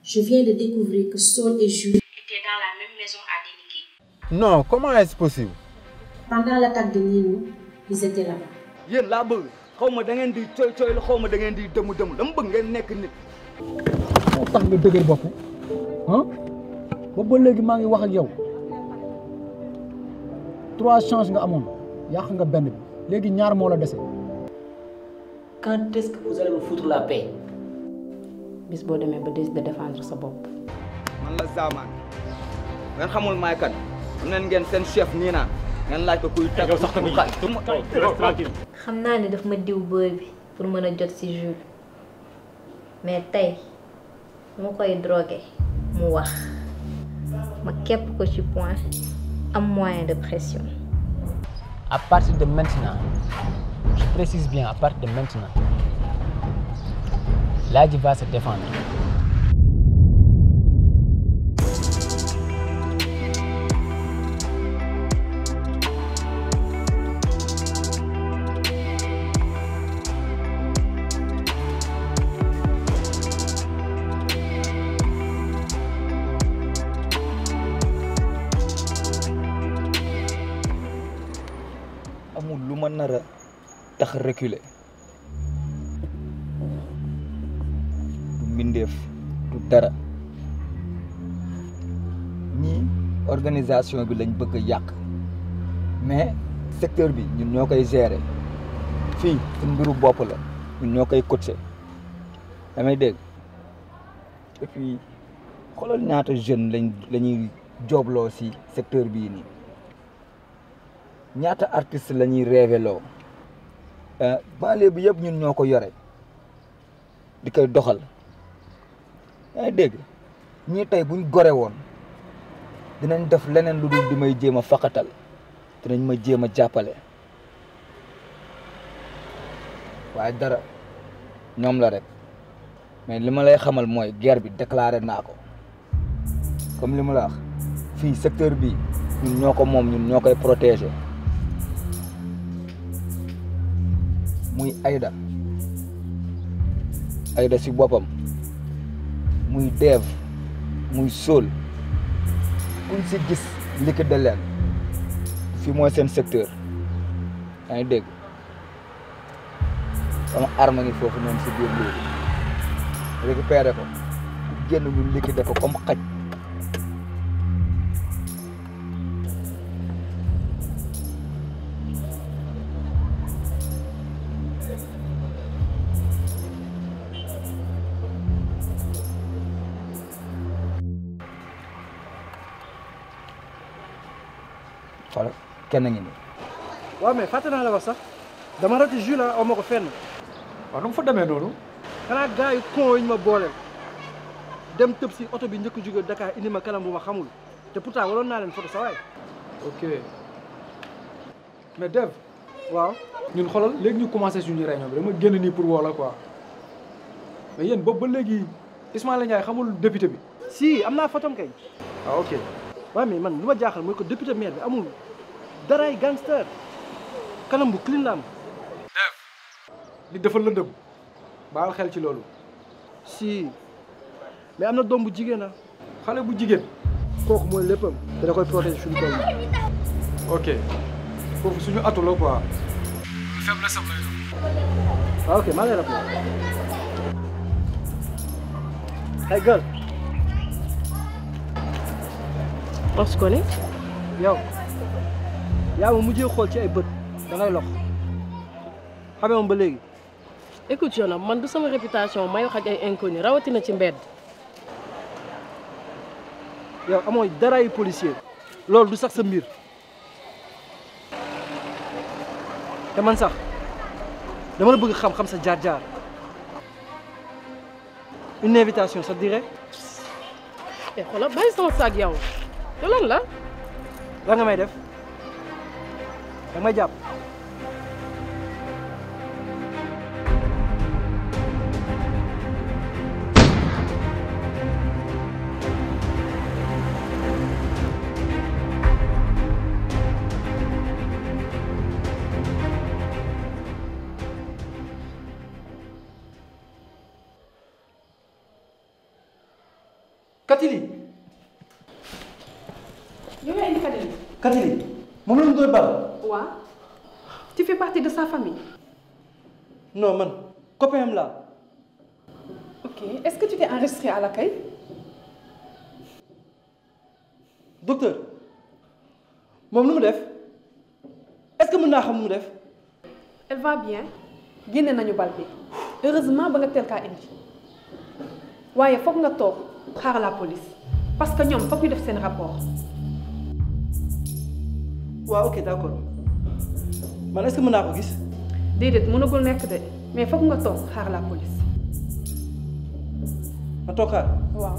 Je viens de découvrir que Sol et Jules étaient dans la même maison à Déniquer. Non, comment est-ce possible? Pendant l'attaque de Nino, ils étaient là-bas. Yéen laa bëgg xaw ma da ngeen di cooy la xaw ma da ngeen di dëmu dama bëgg ngeen nekk nit. moo tax nga dëgër bopp ah ba léegi maa ngi wax ak yow 3 chances nga amoon yàq nga benn bi léegi ñaar moo la dese. Quand est-ce que vous allez me foutre la paix? bis boo demee ba décider de défendre sa bopp. man la Zaman ngeen xamul maay kan xam ngeen seen chef nii naa ngeen laaj ko kuy teg sax tamit xam naa ne daf ma diw bër bi pour mën a jot ci Jules mais tey mu koy drogué mu wax ma képp ko ci point am moyen de pression. À partir de maintenant, je précise bien à partir de maintenant, Ladji va se défendre. amul lu ma nar a tax reculer du mbindeef du dara ñii organisation bi lañ bëgg a yàq mais secteur bi ñun ñoo koy gérer fii suñ mbiru bopp la ñun ñoo koy coacher damay dégg et puis xoolal ñaata jeune lañuy joobloo si secteur bii nii ñaata artiste la ñuy révélo banlieue bi yëpp ñun ñoo ko yore di koy doxal yaa ngi dégg ñii tey buñ gore woon dinañ def leneen lu dul di may jéem a faqatal dinañ ma jéem a jàppale waaye dara ñoom la rek mais li ma lay xamal mooy guerre bi déclaré naa ko comme li ma la wax fii secteur bi ñun ñoo ko moom ñun ñoo koy protéger muy Aïda si boppam muy Dev muy Sol kuñ si gis liquide leen fii mooy seen secteur yaa ngi dégg sama arme ngi foofu noonu si biir léegi récupéré ko ku génn ñu liquide ko comme xaj voilà kenn ngi nii. waaw mais fàtte naa la wax sax dama raté Jules la aw ma ko fenn. waaw nu mu fa demee noonu. xanaa gars yi con yi ñu ma booleel dem tëb si oto bi njëkk a jóge Dakar indi ma kanam bu ma xamul te pourtant waroon naa leen photo sa waay. ok mais Dev. waaw ñun xoolal léegi ñu commencé suñu réunion bi dama génn nii pour woo la quoi mais yéen boobu ba léegi Ismaïla Ndiaye xamul député bi. si am naa photom kay. ah ok. waaw mais man lu ma jaaxal mooy ko député maire bi amul daray gangster kanam bu clean la am. Dev li dafa lëndëm baal xel ci loolu. si mais am na doom bu jigéen a xale bu jigéen. kooku mooy léppam te da koy protéger suñu tool yi. ok foofu suñu atu la quoi. faiblesse am lay doon. waaw ok maa ngi lay rappelé. hey girl. on se connaît. yow yaa ma mujjee xool ci ay bët da ngay lox xamee moom ba léegi. écoute Jona man du sama réputation may wax ak ay inconnu rawatina ci mbedd. yow amoo daraay policier loolu du sax sa mbir te man sax dama la bëgg xam sa jaar-jaar une invitation ça te dirait. eh xoolal bàyyi sama saag yow te lan la. la nga may def da nga may jàpp. Katili. yow yaa indi Katili. Katili moom la ñu doon bal. waaw. tu fais partie de sa famille. non man copain am laa. ok est-ce que tu t'es enregistré à l'accueil. docteur moom lu mu def est-ce que mën naa xam lu mu def. elle va bien. génne nañu bal bi heureusement ba nga teel kaa indi waaye foog nga toog xaar la police parce que ñoom foog ñu def seen rapport. waaw ok d'accord man est-ce que mën naa ko gis. déedéet mënagul nekk de mais foog nga toog xaar la police. ma toog xaar. waaw.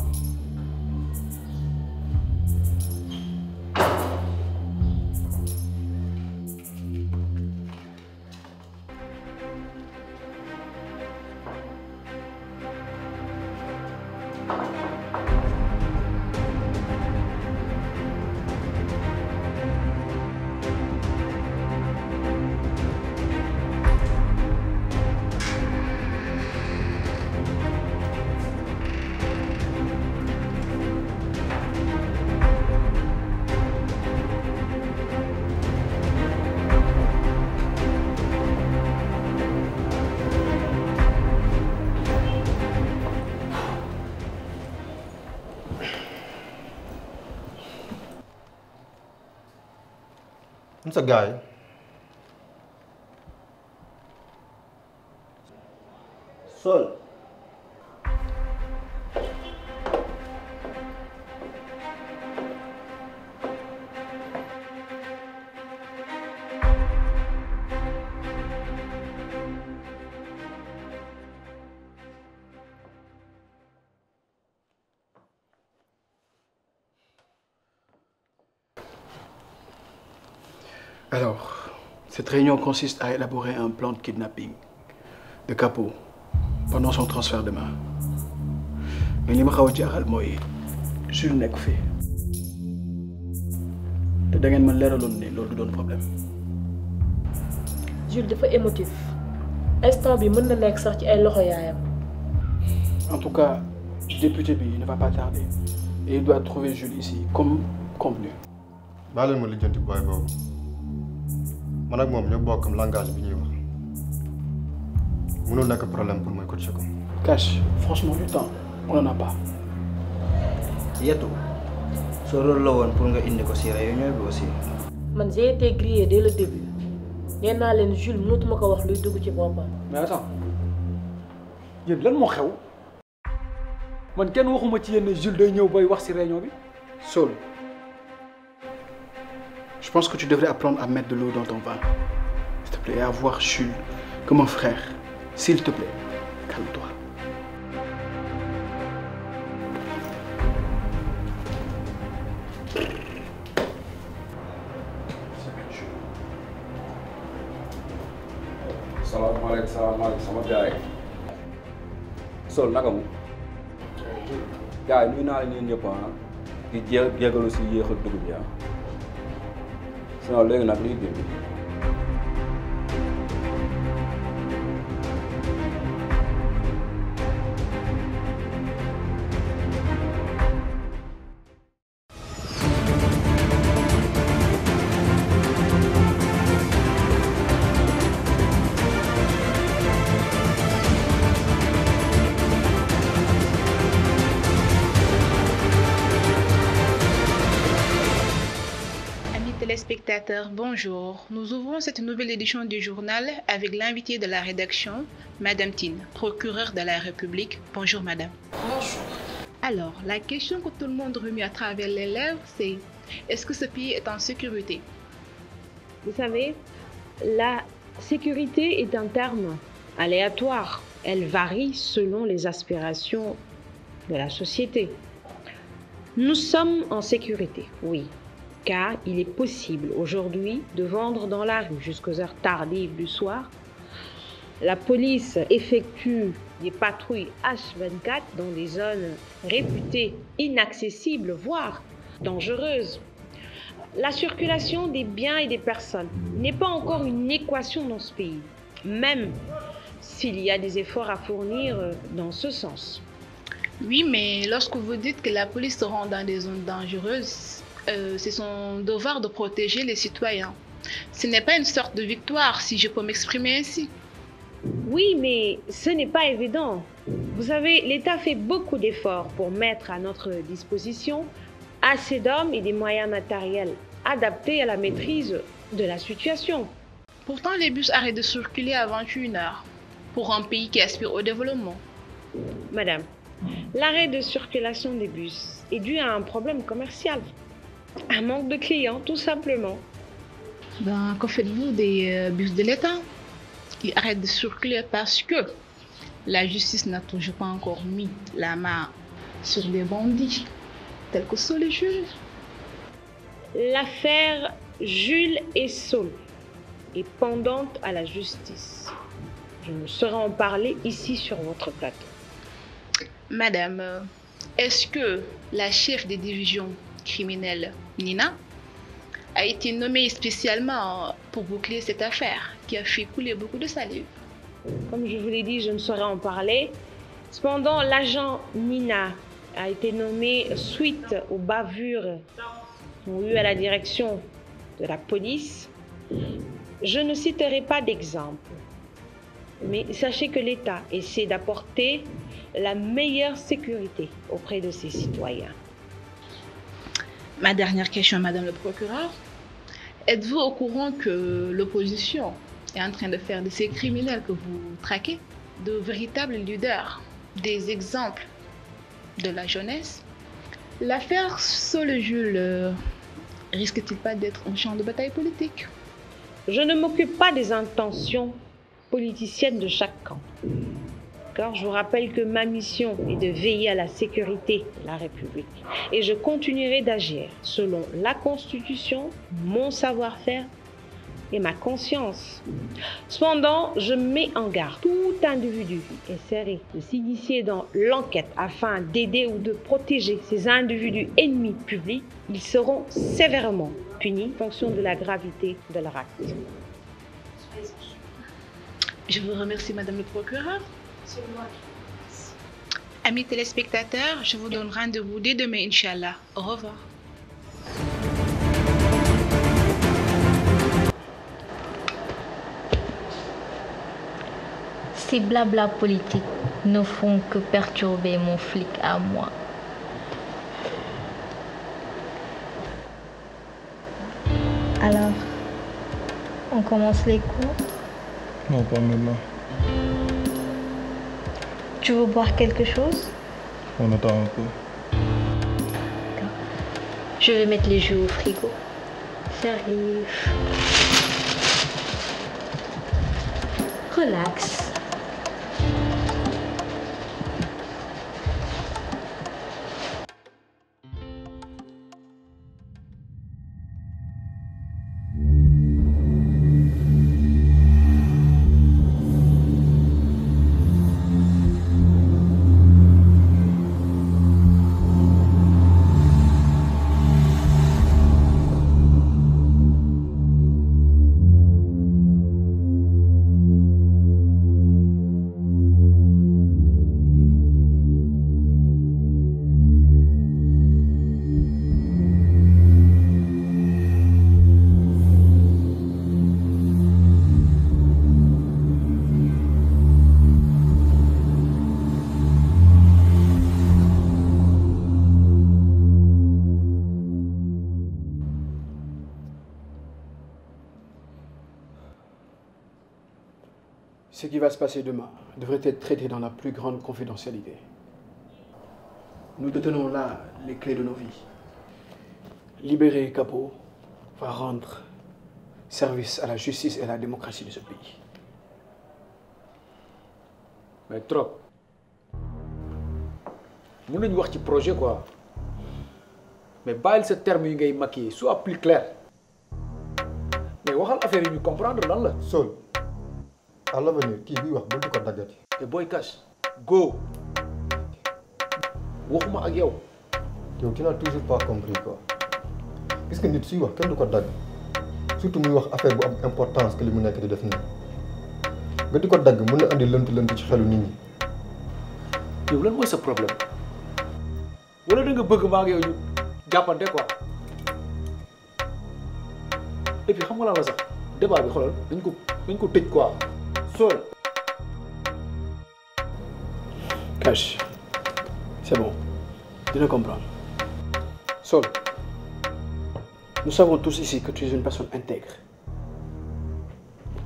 sa gars yi. Sol. Alors, cette réunion consiste à élaborer un plan de kidnapping de Capo pendant son transfert de main. Mais li ma xaw a jaaxal mooy Jules nekk fi te da ngeen ma leeraloon ne loolu du doon problème. Jules dafa émotif instant bi mën na nekk sax ci ay loxo yaayam. En tout cas, député bi ne va pas tarder et il doit trouver Jules ici comme convenu. Baa leen ma lijjanti booy boobu man ak moom ñoo bokk langage bi ñuy wax mënul nekk problème pour mooy coacher ko. Cash, franchement du temps on n'en a pas. Yetu sa rôle la woon pour nga indi ko si réunion bi aussi. Man j'ai été grillé dès le début nee naa leen Jules mënatuma ko wax luy dugg ci boppam. Mais attends yéen lan moo xew man kenn waxuma ci yéen ne Jules day ñëw bay wax ci réunion bi. Sol, je pense que tu devrais apprendre à mettre de l'eau dans ton vin, s'il te plaît, et à voir Jules comme un frère. S'il te plaît, calme-toi. salaamaaleykum sama gars yi. Sol naka mu. gars yi nuyu naa leen ñëpp di jégalu si yéex a dugub bi sinon léegi nag liy déglu. Téléspectateurs, bonjour. Nous ouvrons cette nouvelle édition du journal avec l'invité de la rédaction, Madame Tine, procureure de la République. Bonjour Madame. Bonjour. Alors, la question que tout le monde remue à travers les lèvres, c'est est-ce que ce pays est en sécurité? Vous savez, la sécurité est un terme aléatoire. Elle varie selon les aspirations de la société. Nous sommes en sécurité, oui. Car il est possible aujourd'hui de vendre dans la rue jusqu'aux heures tardives du soir. La police effectue des patrouilles H24 dans des zones réputées inaccessibles, voire dangereuses. La circulation des biens et des personnes n'est pas encore une équation dans ce pays, même s'il y a des efforts à fournir dans ce sens. Oui, mais lorsque vous dites que la police se rend dans des zones dangereuses, c'est son devoir de protéger les citoyens. Ce n'est pas une sorte de victoire, si je peux m'exprimer ainsi. Oui, mais ce n'est pas évident. Vous savez, l'État fait beaucoup d'efforts pour mettre à notre disposition assez d'hommes et des moyens matériels adaptés à la maîtrise de la situation. Pourtant, les bus arrêtent de circuler à 21h pour un pays qui aspire au développement. Madame, l'arrêt de circulation des bus est dû à un problème commercial. Un manque de clients, tout simplement. Ben, que faites-vous des bus de l'État? Ils arrêtent de circuler parce que la justice n'a toujours pas encore mis la main sur des bandits, tels que Saul et Jules. L'affaire Jules et Saul est pendante à la justice. Je ne saurais en parler ici sur votre plateau. Madame, est-ce que la chef des divisions criminelles, Nina, a été nommée spécialement pour boucler cette affaire qui a fait couler beaucoup de salive? Comme je vous l'ai dit, je ne saurais en parler. Cependant, l'agent Nina a été nommé suite aux bavures qui ont eu à la direction de la police. Je ne citerai pas d'exemple, mais sachez que l'État essaie d'apporter la meilleure sécurité auprès de ses citoyens. Ma dernière question, Madame le procureur. Êtes-vous au courant que l'opposition est en train de faire de ces criminels que vous traquez de véritables leaders, des exemples de la jeunesse? L'affaire Saul Jules risque-t-il pas d'être un champ de bataille politique? Je ne m'occupe pas des intentions politiciennes de chaque camp, car je vous rappelle que ma mission est de veiller à la sécurité de la République. Et je continuerai d'agir selon la Constitution, mon savoir-faire et ma conscience. Cependant, je mets en garde tout individu qui essaierait de s'initier dans l'enquête afin d'aider ou de protéger ces individus ennemis publics. Ils seront sévèrement punis en fonction de la gravité de leur acte. Je vous remercie, Madame le procureur. Amis téléspectateurs, je vous donne rendez-vous dès demain, Inch'Allah. Au revoir. Ces blabla politiques ne font que perturber mon flic à moi. Alors, on commence les cours? Non, pas maintenant. Tu veux boire quelque chose? On attend un peu. Je vais mettre les jus au frigo. J'arrive. Relax. Ce qui va se passer demain devrait être traité dans la plus grande confidentialité. Nous détenons là les clés de nos vies. Libérer Capo va rendre service à la justice et à la démocratie de ce pays. Mais trop. Nous avons wax ci projet quoi. Mais bàyyil ce terme yi ngay maquiller, sois plus clair. Mais waxal affaire yi ñu comprendre lan la. Saul, à l'avenir kii bi wax bul di ko daggati. te Boy Cash go. waxuma ak yow. yow tu n'as toujours pas compris quoi. gis nga nit suy wax kenn du ko dagg surtout muy wax affaire bu am importance que li mu nekk di def nii nga di ko dagg mën na andi lënt ci xelu nit ñi. yow lan mooy sa problème wala da nga bëgg maa ngi yow ñu jàppante quoi et puis xam nga la sax débat bi xoolal dañ ko tëj quoi. Sol. Cash, c'est bon, dina comprendre. Sol, nous savons tous ici que tu es une personne intègre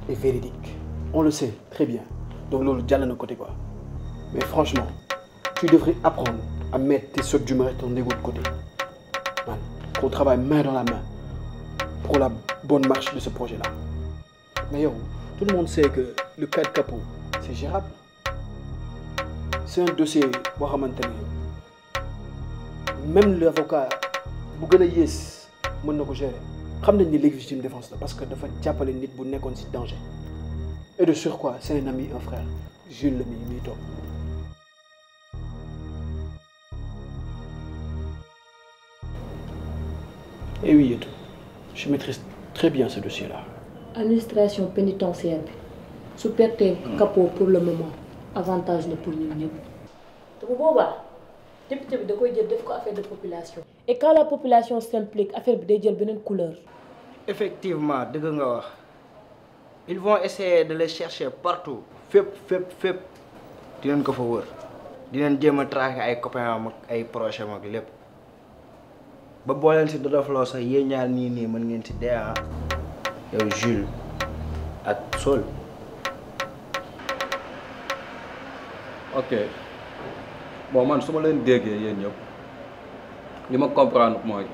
et véridique. On le sait très bien. Donc loolu jàll na côté quoi. Mais franchement, tu devrais apprendre à mettre tes sautes d'humeur et ton ego de côté. Man, qu'on travaille main dans la main pour la bonne marche de ce projet-là. Mais yo, tout le monde sait que le cas de Capo, c'est gérable. C'est un dossier boo xamante ne même l'avocat bu gën a yées mën na ko gérer xam nañ ni légitime défense la parce que dafa jàppale nit bu nekkoon ci danger et de surcroît c'est un ami un frère Jules la miy toog. Et oui et tout je maîtrise très bien ce dossier-là. Administration pénitentiaire bi su pertee Capo pour le moment avantage la pour ñun ñëpp te bu boobaa député bi da koy jël def ko affaire de population. Et quand la population s'implique affaire bi day jël beneen couleur. Effectivement dëgg nga wax ils vont essayer de les chercher partout fépp dinañ ko fa wër dinañ jéem a traquer ay copains am ak ay proches am ak lépp ba boo leen si dodofloo sax yéen ñaar nii mën ngeen si dee ah yow Jules ak Sol. ok bon man su ma leen déggee yéen ñëpp li ma comprendre mooy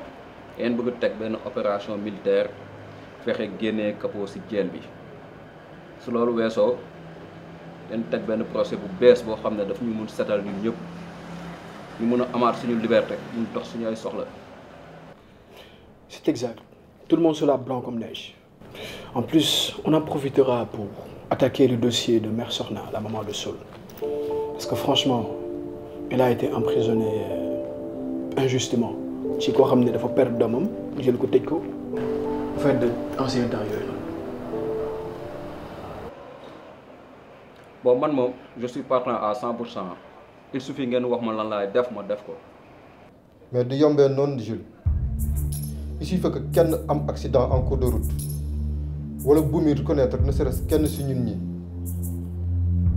yéen bëgg teg benn opération militaire fexe génnee Capo ci jeel bi su loolu weesoo yéen teg benn procès bu bees boo xam ne daf ñu mun setal ñun ñëpp ñu mun a amaat suñu liberté ñu dox suñu ay soxla. C'est exact. Tout le monde sera blanc comme neige. En plus, on en profitera pour attaquer le dossier de Mère Sorna, la maman de Sol. Parce que franchement, elle a été emprisonnée injustement. Si quoi ramener dafa perdre doomam, jël ko tëj ko. En fait, de ancien temps yooyu noonu. Bon man moom je suis partant à 100%. Il suffit ngeen wax ma lan laay def ma def ko. mais du yombee noonu Jules. Il suffit que kenn am accident en cours de route wala bu muy reconnaître ne serait-ce kenn si ñun ñi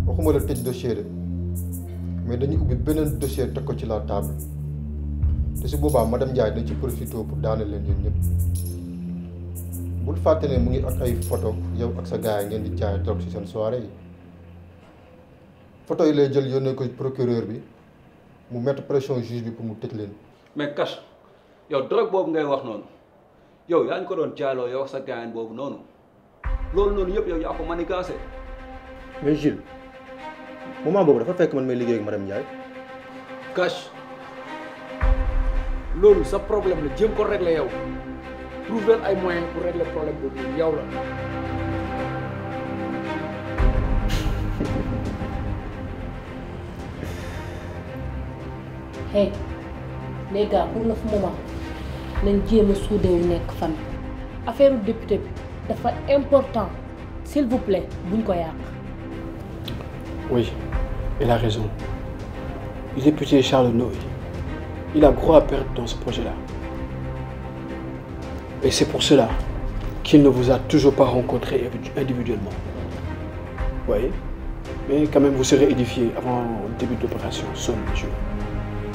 waxuma la tëj dossier de mais dañu ubbi beneen dossier teg ko ci la table te su boobaa madame Ndiaye dañ ci profité pour daane leen ñun ñëpp bul fàtte ne mu ngi ak ay photo yow ak sa gars yi ngeen di jaay trop si seen soirée yi photo yi lay jël yónnee ko procureur bi mu mettre pression juge bi pour mu tëj leen. mais Cash yow drogue boobu ngay wax noonu yow yaa ñu ko doon jaaloo yow sa gaañ boobu noonu loolu noonu yëpp yow yaa ko manigancé. mais Jules moment boobu dafa fekk man may liggéey ak madame Ndiaye. Cash loolu sa problème la jéem ko régler yow trouver ay moyens pour régler problème boobu yow la. Hey les gars pour le moment nañ jéem a suudewu nekk famille affaire député bi dafa important s'il vous plaît buñ ko yàq. Oui, elle a raison. Le député Charles Noé, il a gros à perdre dans ce projet-là. Et c'est pour cela qu'il ne vous a toujours pas rencontré individuellement. Vous voyez? Mais quand même, vous serez édifié avant le début de l'opération. Sonne, Jules.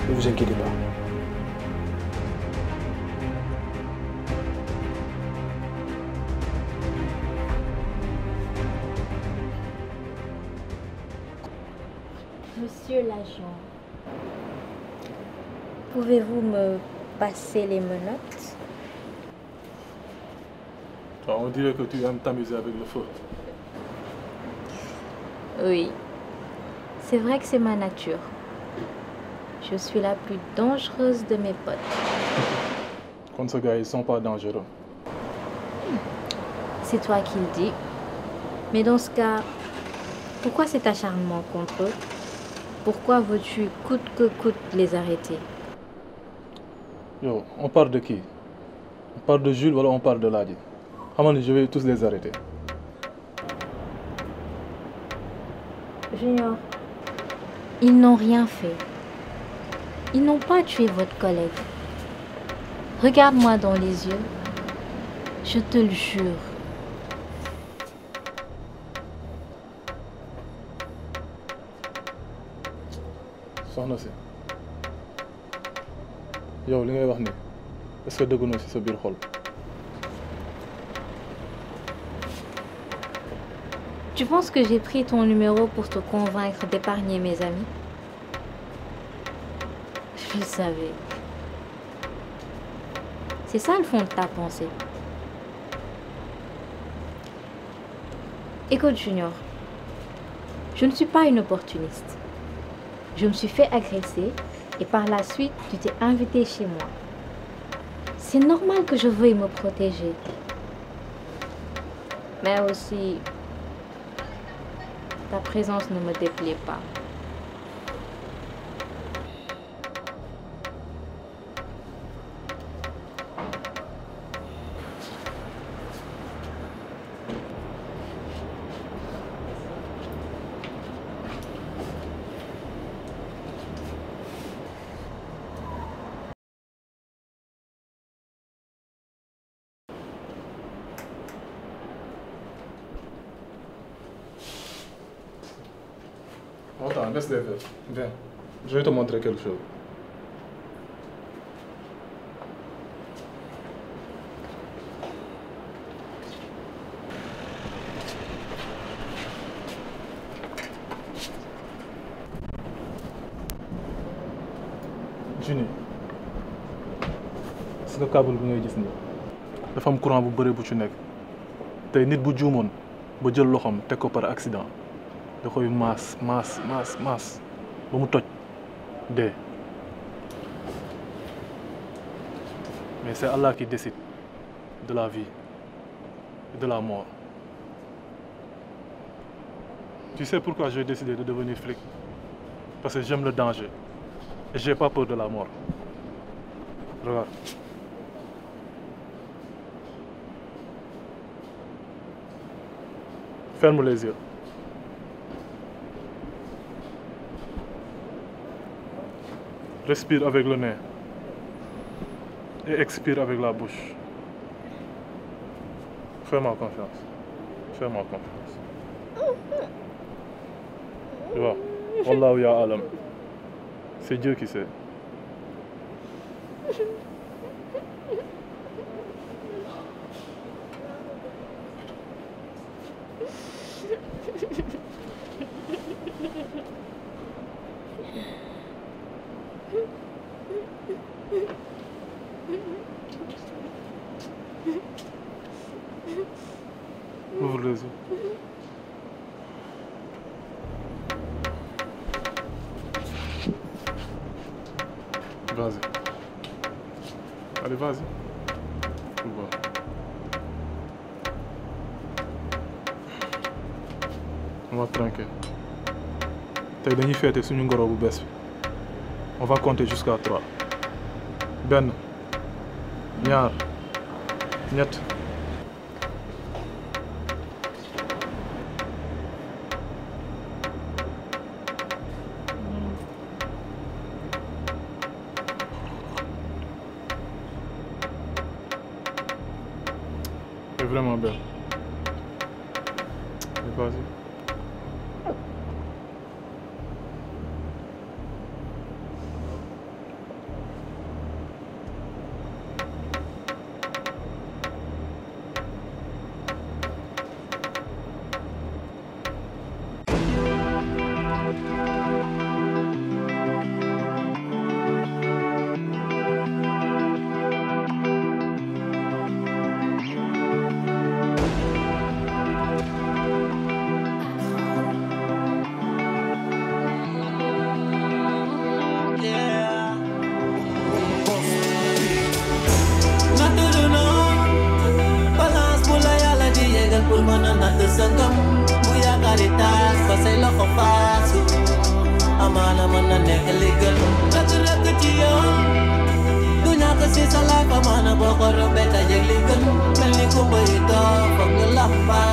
Ne vous inquiétez pas. Monsieur l'agent, pouvez-vous me passer les menottes? Toi, on dirait que tu aimes t'amuser avec le feu. Oui, c'est vrai que c'est ma nature. Je suis la plus dangereuse de mes potes. Contre ce gars, ils sont pas dangereux. C'est toi qui le dis. Mais dans ce cas, pourquoi cet acharnement contre eux? Pourquoi veux-tu coûte que coûte les arrêter? Yo, on parle de qui? On parle de Jules, voilà, on parle de Ladi. Je vais tous les arrêter. Junior, ils n'ont rien fait. Ils n'ont pas tué votre collègue. Regarde-moi dans les yeux. Je te le jure. soxna si yow li ngay wax ni est-ce que dëggu na ci sa biir xol. Tu penses que j'ai pris ton numéro pour te convaincre d'épargner mes amis? Je le savais. C'est ça le fond de ta pensée. Écoute, Junior, je ne suis pas une opportuniste. Je me suis fait agresser et par la suite, tu t'es invité chez moi. C'est normal que je veuille me protéger. Mais aussi, ta présence ne me déplaît pas. Attends, laisse les verres. Viens. Je vais te montrer quelque chose. Juni, c'est le câble que ngay gis nii dafa am courant bu bëri bu ci nekk tey nit bu juumoon ba jël loxoom teg ko par accident da koy maas ba mu toj dee. Mais c'est Allah qui décide de la vie et de la mort. Tu sais pourquoi j'ai décidé de devenir flic? Parce que j'aime le danger et j'ai pas peur de la mort. Regarde. Ferme les yeux. Respire avec le nez et expire avec la bouche. Fais-moi confiance. Fais-moi confiance. Tu vois, Wallahu ya alam. C'est Dieu qui sait. Ouvre les yeux. Vas-y. Allez, vas-y. On va tranquille. Tey dañuy fêter suñu ngoro bu bees bi. On va compter jusqu'à 3. benn ñaar ñett. C'est vraiment belle. Vas-y. Si sa life amana boko robeta jeg li gën mel ni ko bëri doo foog nga lambaay